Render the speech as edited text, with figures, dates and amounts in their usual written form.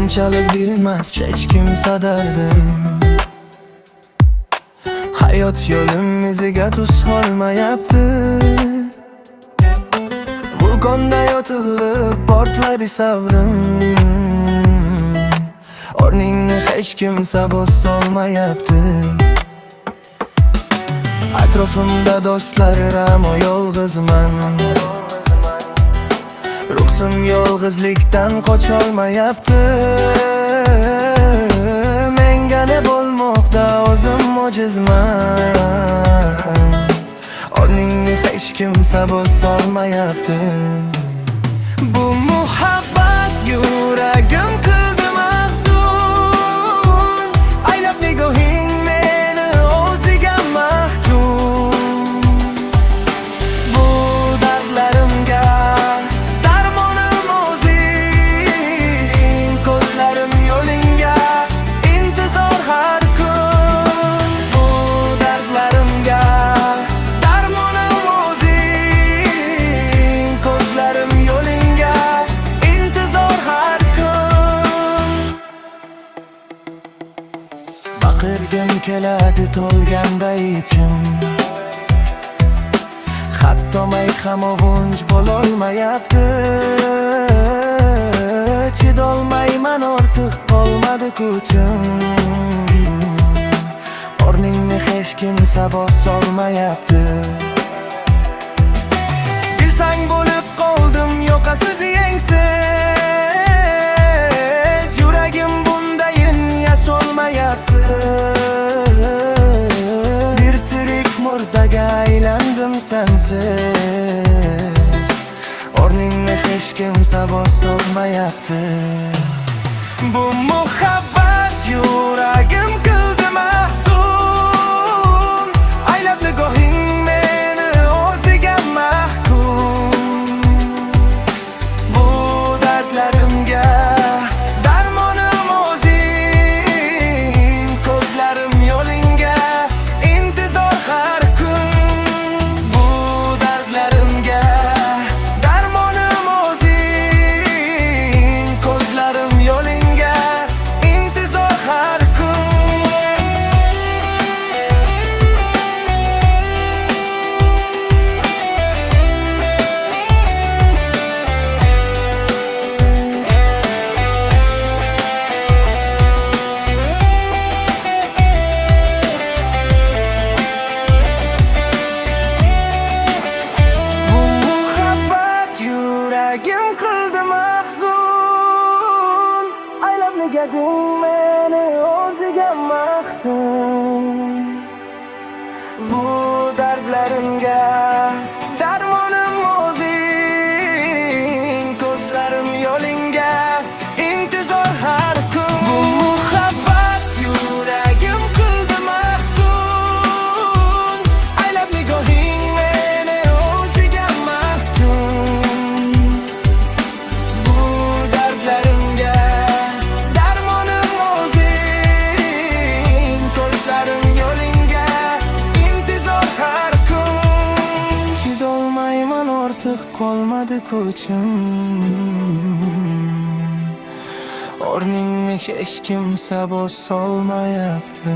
Bunchalik bilmas hech kimsa dardim. Hayot yo'lim iziga tuz solmayapti. Vulqonday otilib portladi sabrim. O'rningni hech kimsa bosolmayapti. Atrofimda do'stlarim, o yolg'izman. Ruhim yolg'izlikdan qocholmayapti. Menga ne bo'lmoqda, o'zim mojizman. O'rningni hech kimsa bosolmayapti. Bu muhabbat yuragim qildi mahzun. Aylab nigohing meni o'ziga mahkum. Bu dardlarimga darmonim o'zing. Ko'zlarim yo'lingga intizor har kun. Bu dardlarimga darmonim o'zing. Ko'zlarim yo'lingga intizor har kun. Baqirgim keladi to'lganda ichim. Hatto may ham ovunch bo'lolmayapti. Chidolmayman ortiq qolmadi kuchim. O'rningni hech kimsa bosolmayapti. Bilsang bo'lib qoldim yoqasiz yengsiz. Yuragim bundayin yasholmayapti. Bir tirik murdaga aylandim sensiz. O'rningni hech kimsa bosolmayapti. Bu muhabbat yuragim qildi mahzun. Aylab nigohing meni o'ziga mahkum. Bu dardlarimga darmonim o'zing. Ko'zlarim yo'lingga intizor har kun. Bu dardlarimga darmonim o'zing. Ko'zlarim yo'lingga intizor har kun. Bu muhabbat yuragim qildi mahzun. Aylab nigohing meni o'ziga mahkum. Bu dardlarimga darmonim o'zing. Ko'zlarim yo'lingga intizor har kun. Bu muhabbat yuragim qildi mahzun. Aylab nigohing meni o'ziga mahkum. Bu dardlarimga darmonim o'zing. Ko'zlarim yo'lingga intizor har kun. Chidolmayman ortiq qolmadi kuchim. O'rningni hech kimsa bosolmayapti.